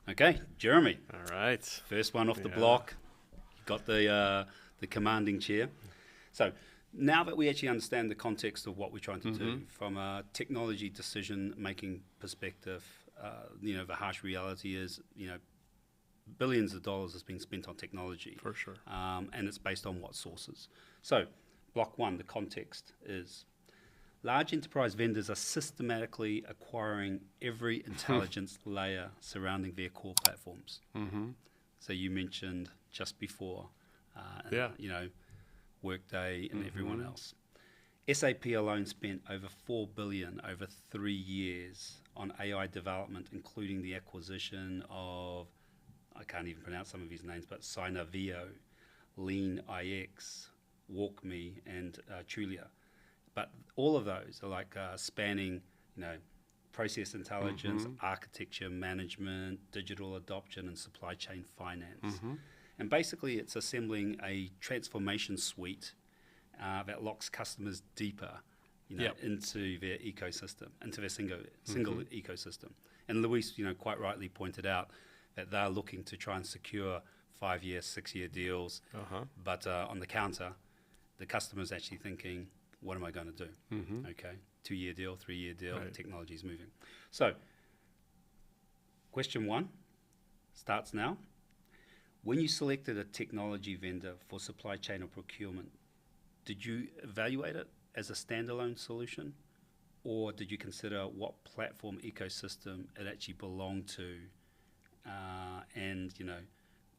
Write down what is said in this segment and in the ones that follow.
Okay, Jeremy, All right. first one off the block. Got the commanding chair. So now that we actually understand the context of what we're trying to do from a technology decision-making perspective, the harsh reality is, billions of dollars has been spent on technology. For sure. And it's based on what sources. So block one, the context is large enterprise vendors are systematically acquiring every intelligence layer surrounding their core platforms. So you mentioned just before, Workday and everyone else. SAP alone spent over $4 billion over 3 years on AI development, including the acquisition of, I can't even pronounce some of these names, but Synavio, Lean IX, WalkMe, and Trulia. But all of those are like spanning, process intelligence, architecture, management, digital adoption, and supply chain finance. And basically, it's assembling a transformation suite that locks customers deeper, into their ecosystem, into their single ecosystem. And Luis, quite rightly pointed out that they're looking to try and secure 5-year, 6-year deals. But on the counter, the customer's actually thinking, what am I going to do? Okay, 2-year deal, 3-year deal, technology's moving. So, question 1 starts now. When you selected a technology vendor for supply chain or procurement, did you evaluate it as a standalone solution, or did you consider what platform ecosystem it actually belonged to, and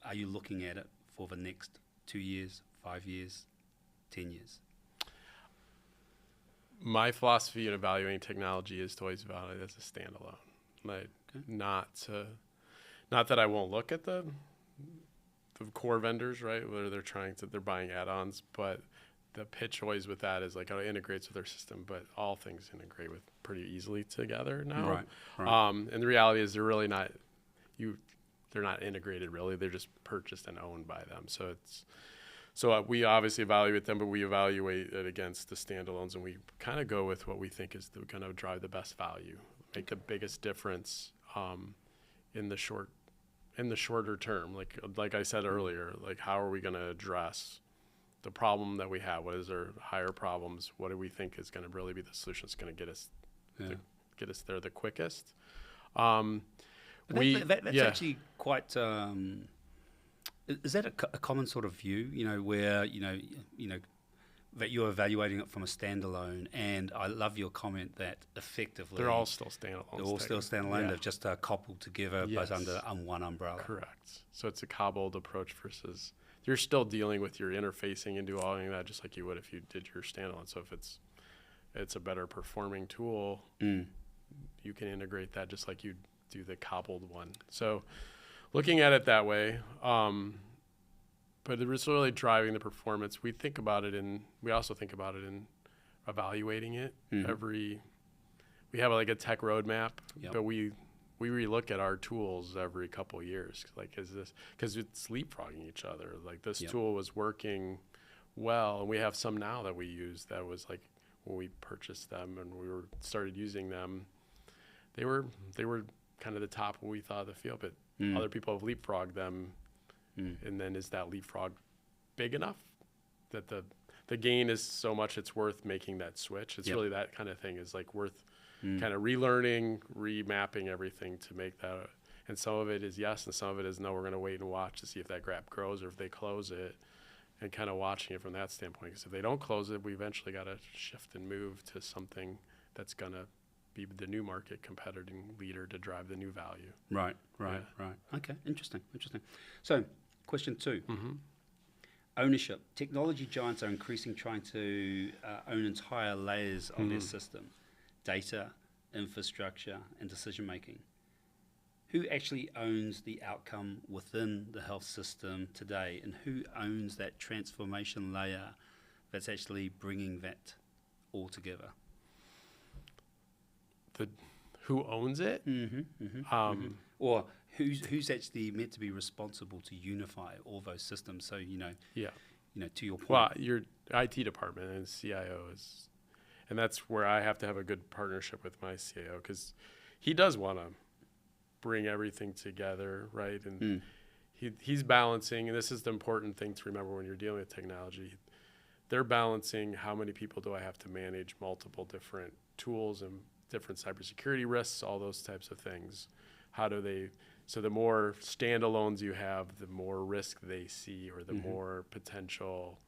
are you looking at it for the next 2 years, 5 years, 10 years? My philosophy in evaluating technology is to always evaluate it as a standalone. Not that I won't look at the core vendors, right? Whether they're buying add-ons, but the pitch always with that is like how it integrates with their system, but all things integrate with pretty easily together now. Right. And the reality is they're really not, they're not integrated really. They're just purchased and owned by them. So we obviously evaluate them, but we evaluate it against the standalones, and we kind of go with what we think is going to drive the best value, make the biggest difference in the shorter term. Like I said earlier, like how are we going to address the problem that we have? What is our higher problems? What do we think is going to really be the solution that's going to get us there the quickest? That's actually quite. Is that a common sort of view? Where that you're evaluating it from a standalone, and I love your comment that effectively they're all still standalone. They're all still standalone. Yeah. They've just coupled together, but under one umbrella. Correct. So it's a cobbled approach versus you're still dealing with your interfacing and do all of that just like you would if you did your standalone. So if it's a better performing tool, you can integrate that just like you do the cobbled one. So looking at it that way, but it's really driving the performance. We also think about it in evaluating it. We have like a tech roadmap, but we relook at our tools every couple of years. Because it's leapfrogging each other. Like this tool was working well, and we have some now that we use that was like when we purchased them and started using them, they were kind of the top when we thought of the field, but other people have leapfrogged them. And then is that leapfrog big enough that the gain is so much it's worth making that switch? It's really that kind of thing is like worth kind of relearning, remapping everything to make that. And some of it is yes, and some of it is no. We're going to wait and watch to see if that gap grows or if they close it, and kind of watching it from that standpoint. Because if they don't close it, we eventually got to shift and move to something that's going to be the new market competing leader to drive the new value. Right. Okay, interesting. So, question 2. Ownership. Technology giants are increasingly trying to own entire layers of their system, data, infrastructure, and decision making. Who actually owns the outcome within the health system today, and who owns that transformation layer that's actually bringing that all together? Who owns it? Or who's actually meant to be responsible to unify all those systems? So to your point. Well, your IT department and CIO and that's where I have to have a good partnership with my CIO because he does want to bring everything together, right? And he's balancing, and this is the important thing to remember when you're dealing with technology. They're balancing how many people do I have to manage multiple different tools and different cybersecurity risks, all those types of things. How do they, so the more standalones you have, the more risk they see, or the more potential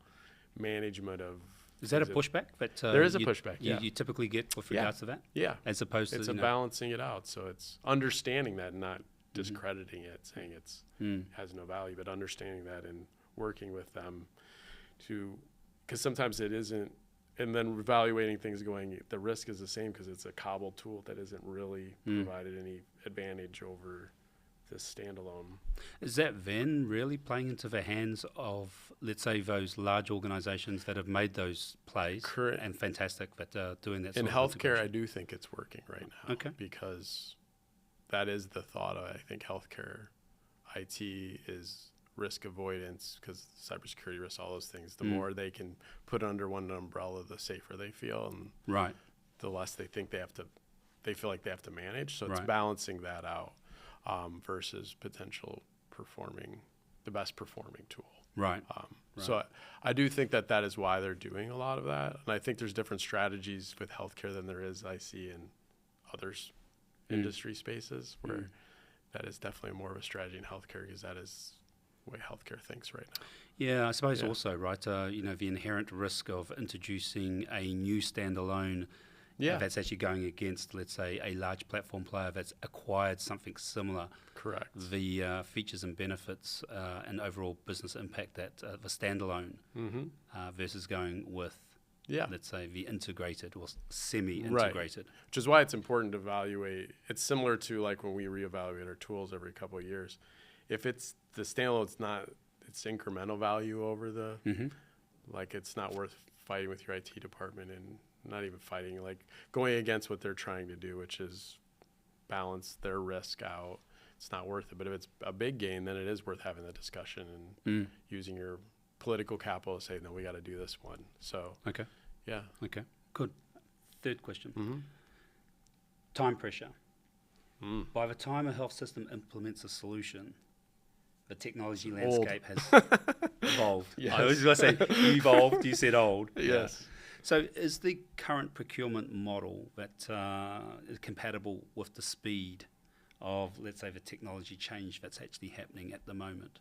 management of. Is that a pushback? That, there is a pushback, you typically get with regards to that? Yeah. As opposed to, it's balancing it out. So it's understanding that and not discrediting it, saying it's has no value, but understanding that and working with them to, because sometimes it isn't, and then evaluating things going, the risk is the same because it's a cobbled tool that isn't really provided any advantage over this standalone. Is that then really playing into the hands of, let's say, those large organizations that have made those plays and fantastic that are doing that sort in of healthcare? integration? I do think it's working right now. Okay. Because that is the thought of, I think, healthcare. IT is risk avoidance because cybersecurity risks, all those things. The more they can put under one umbrella, the safer they feel, and the less they think they feel like they have to manage. So it's balancing that out versus potential the best performing tool. So I do think that is why they're doing a lot of that. And I think there's different strategies with healthcare than there is I see in others industry spaces where that is definitely more of a strategy in healthcare because that is the way healthcare thinks right now. Yeah, I suppose also, right, the inherent risk of introducing a new standalone that's actually going against, let's say, a large platform player that's acquired something similar. Correct. The features and benefits and overall business impact that the standalone versus going with, let's say, the integrated or semi-integrated. Right. Which is why it's important to evaluate. It's similar to like when we reevaluate our tools every couple of years. If it's the standalone, it's incremental value over the, like it's not worth fighting with your IT department and not even fighting, like going against what they're trying to do, which is balance their risk out. It's not worth it. But if it's a big gain, then it is worth having the discussion and using your political capital to say, no, we got to do this one. So, okay, good. Third question. Time pressure. By the time a health system implements a solution, the technology landscape has evolved. I was going to say evolved, you said old. Yes. So is the current procurement model that is compatible with the speed of, let's say, the technology change that's actually happening at the moment?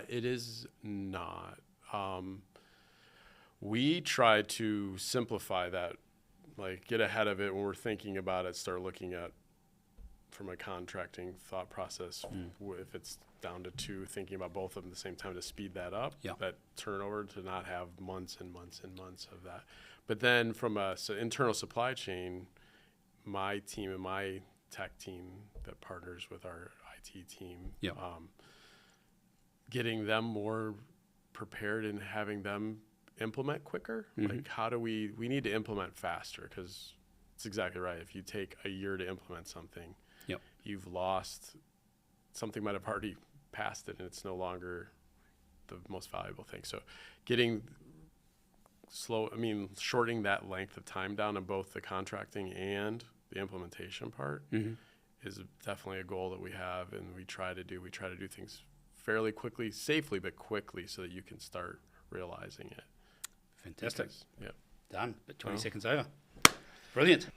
It is not. We try to simplify that, like get ahead of it when we're thinking about it, start looking at from a contracting thought process, if it's down to 2, thinking about both of them at the same time to speed that up, that turnover, to not have months and months and months of that. But then from a internal supply chain, my team and my tech team that partners with our IT team, getting them more prepared and having them implement quicker. Like how do we need to implement faster, because it's exactly right. If you take a year to implement something, you've lost, something might have already passed it and it's no longer the most valuable thing. So shortening that length of time down on both the contracting and the implementation part is definitely a goal that we have, and we try to do things fairly quickly, safely, but quickly, so that you can start realizing it. Fantastic. Done, but 20 seconds over. Brilliant.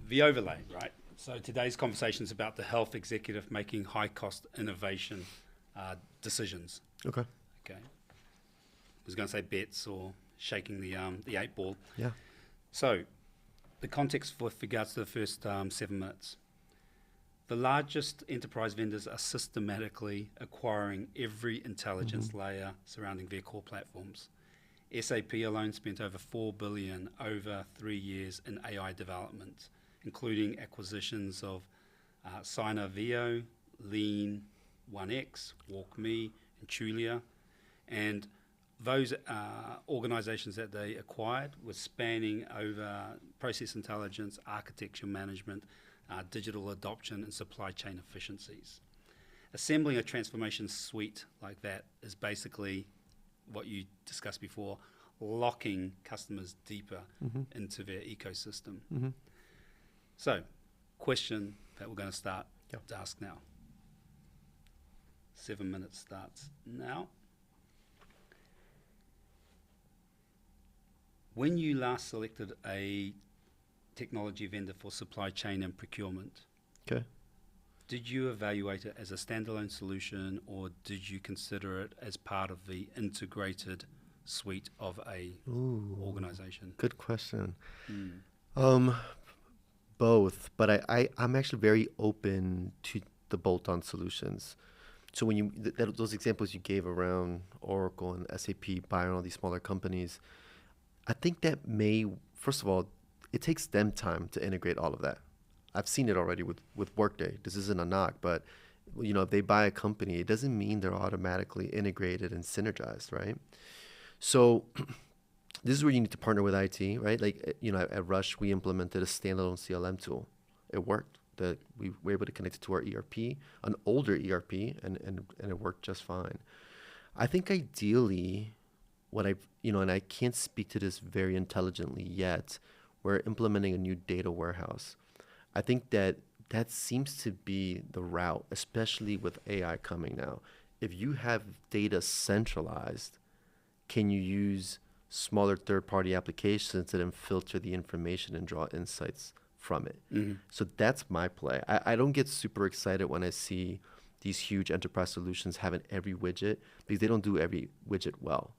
The overlay, right? So today's conversation is about the health executive making high-cost innovation decisions. Okay. I was going to say bets or shaking the 8 ball. Yeah. So the context with regards to the first 7 minutes. The largest enterprise vendors are systematically acquiring every intelligence layer surrounding their core platforms. SAP alone spent over $4 billion over 3 years in AI development, including acquisitions of Sinavio, Lean, 1X, WalkMe, and Tulia. And those organizations that they acquired were spanning over process intelligence, architecture management, digital adoption, and supply chain efficiencies. Assembling a transformation suite like that is basically what you discussed before, locking customers deeper into their ecosystem. So, question that we're going to start. Yep. to ask now. 7 minutes starts now. When you last selected a technology vendor for supply chain and procurement, Okay. did you evaluate it as a standalone solution, or did you consider it as part of the integrated suite of a organization? Good question. Mm. Both, but I'm actually very open to the bolt-on solutions. So when you those examples you gave around Oracle and SAP buying all these smaller companies, I think that first of all, it takes them time to integrate all of that. I've seen it already with Workday. This isn't a knock, but if they buy a company, it doesn't mean they're automatically integrated and synergized, right? So this is where you need to partner with IT, right? Like, at Rush, we implemented a standalone CLM tool. It worked. We were able to connect it to our ERP, an older ERP, and it worked just fine. I think ideally, and I can't speak to this very intelligently yet, we're implementing a new data warehouse. I think that seems to be the route, especially with AI coming now. If you have data centralized, can you use smaller third-party applications to then filter the information and draw insights from it? Mm-hmm. So that's my play. I don't get super excited when I see these huge enterprise solutions having every widget, because they don't do every widget well.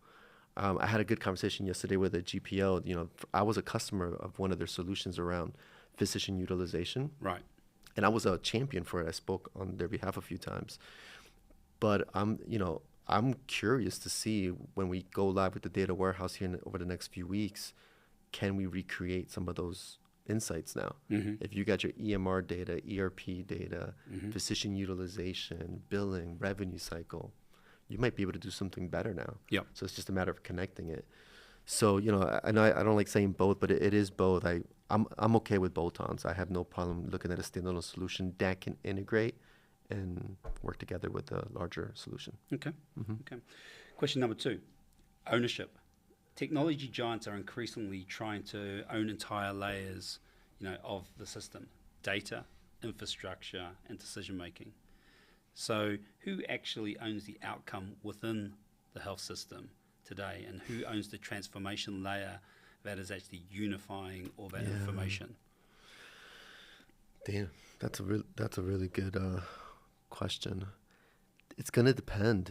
I had a good conversation yesterday with a GPO. I was a customer of one of their solutions around physician utilization. Right. And I was a champion for it. I spoke on their behalf a few times. But I'm curious to see when we go live with the data warehouse here over the next few weeks, can we recreate some of those insights now? Mm-hmm. If you got your EMR data, ERP data, Mm-hmm. physician utilization, billing, revenue cycle, you might be able to do something better now. Yep. So it's just a matter of connecting it. So, I know I don't like saying both, but it is both. I'm okay with bolt-ons. I have no problem looking at a standalone solution that can integrate and work together with a larger solution. Okay. Okay. Question number 2, ownership. Technology giants are increasingly trying to own entire layers, of the system, data, infrastructure, and decision making. So who actually owns the outcome within the health system today, and who owns the transformation layer that is actually unifying all that information? Damn, that's a really good question. It's gonna depend.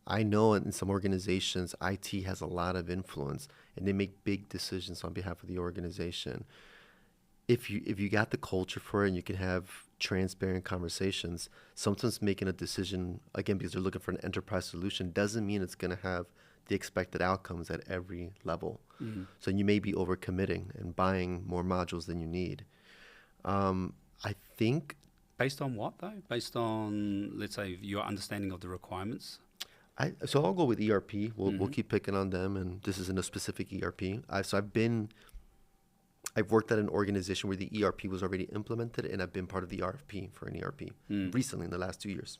I know in some organizations, IT has a lot of influence, and they make big decisions on behalf of the organization. If you got the culture for it, and you can have transparent conversations, sometimes making a decision, again, because they're looking for an enterprise solution, doesn't mean it's going to have the expected outcomes at every level. Mm-hmm. So you may be overcommitting and buying more modules than you need. I think... Based on what, though? Based on, let's say, your understanding of the requirements? So I'll go with ERP. We'll keep picking on them, and this isn't a specific ERP. I've worked at an organization where the ERP was already implemented, and I've been part of the RFP for an ERP recently in the last 2 years.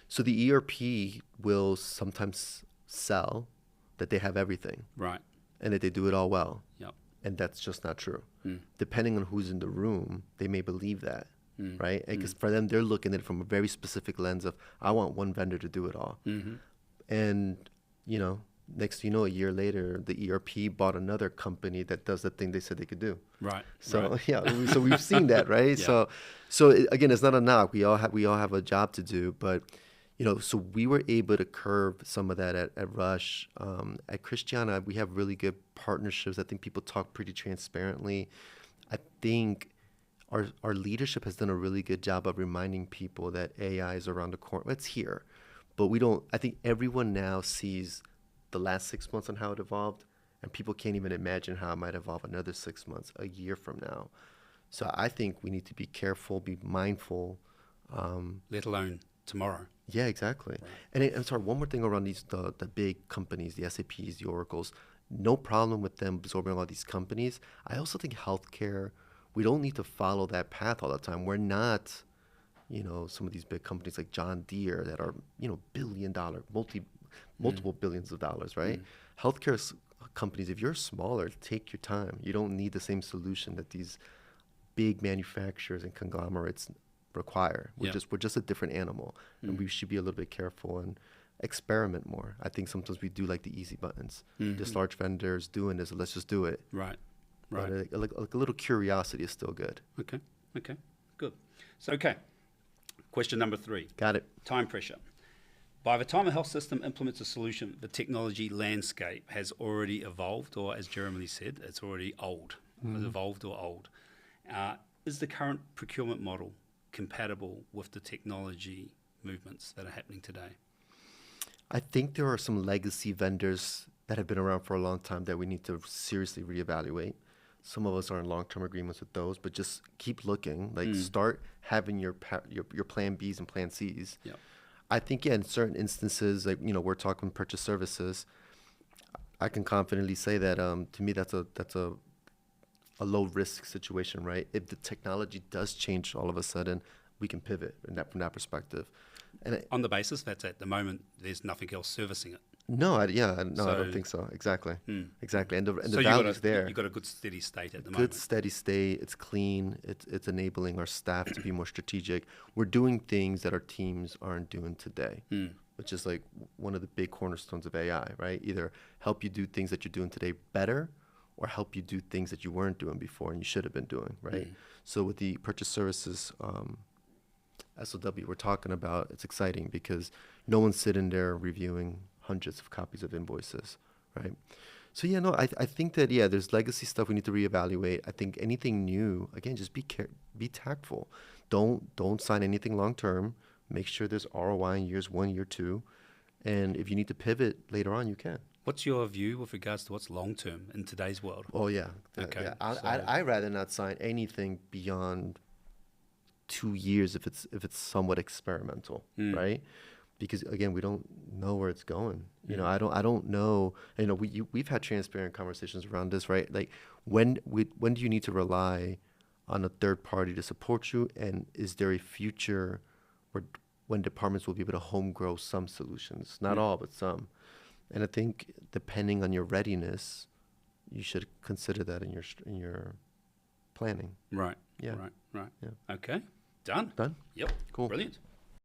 So the ERP will sometimes sell that they have everything. Right. And that they do it all well. Yep. And that's just not true. Depending on who's in the room, they may believe that, right? Because for them, they're looking at it from a very specific lens of, I want one vendor to do it all. Mm-hmm. And, next thing you know, a year later, the ERP bought another company that does the thing they said they could do. Right. So right. yeah, so we've seen that, right? Yeah. So again, it's not a knock. We all have a job to do, but so we were able to curb some of that at Rush. At Christiana, we have really good partnerships. I think people talk pretty transparently. I think our leadership has done a really good job of reminding people that AI is around the corner. It's here, but we don't. I think everyone now sees the last 6 months on how it evolved, and people can't even imagine how it might evolve another 6 months, a year from now. So I think we need to be careful, be mindful. Let alone tomorrow. Yeah, exactly. Right. And I'm sorry, one more thing around the big companies, the SAPs, the Oracles. No problem with them absorbing all these companies. I also think healthcare, we don't need to follow that path all the time. We're not, some of these big companies like John Deere that are, billion-dollar, multiple billions of dollars, right? Healthcare companies, if you're smaller, take your time. You don't need the same solution that these big manufacturers and conglomerates require. We're just a different animal, and we should be a little bit careful and experiment more. I think sometimes we do like the easy buttons. This large vendors doing this, let's just do it. Right. But like a little curiosity is still good. Okay. Good. So, okay. Question number 3. Got it. Time pressure. By the time a health system implements a solution, the technology landscape has already evolved, or as Jeremy said, it's already old. It's evolved or old. Is the current procurement model compatible with the technology movements that are happening today? I think there are some legacy vendors that have been around for a long time that we need to seriously reevaluate. Some of us are in long-term agreements with those, but just keep looking. Like start having your plan Bs and plan Cs. Yep. I think in certain instances, like we're talking purchase services. I can confidently say that to me that's a low risk situation, right? If the technology does change all of a sudden, we can pivot from that perspective. And on the basis that at the moment there's nothing else servicing it. No, I don't think so. Exactly. Exactly. And the So value's there. You've got a good steady state at the Good moment. steady state. It's clean. It's enabling our staff to be more strategic. We're doing things that our teams aren't doing today, which is like one of the big cornerstones of AI, right? Either help you do things that you're doing today better, or help you do things that you weren't doing before and you should have been doing, right? So with the purchase services SOW we're talking about, it's exciting because no one's sitting there reviewing hundreds of copies of invoices, right? So I think that there's legacy stuff we need to reevaluate. I think anything new, again, just be tactful. Don't sign anything long term. Make sure there's ROI in years 1, year 2, and if you need to pivot later on, you can. What's your view with regards to what's long term in today's world? Oh yeah, Okay. I'd rather not sign anything beyond 2 years if it's somewhat experimental, right? Because again, we don't know where it's going. I don't know. We've had transparent conversations around this, right? Like when do you need to rely on a third party to support you, and is there a future when departments will be able to home grow some solutions, not all, but some? And I think depending on your readiness, you should consider that in your planning. Right. Yeah. Right. Yeah. Okay. Done. Done? Yep. Cool. Brilliant.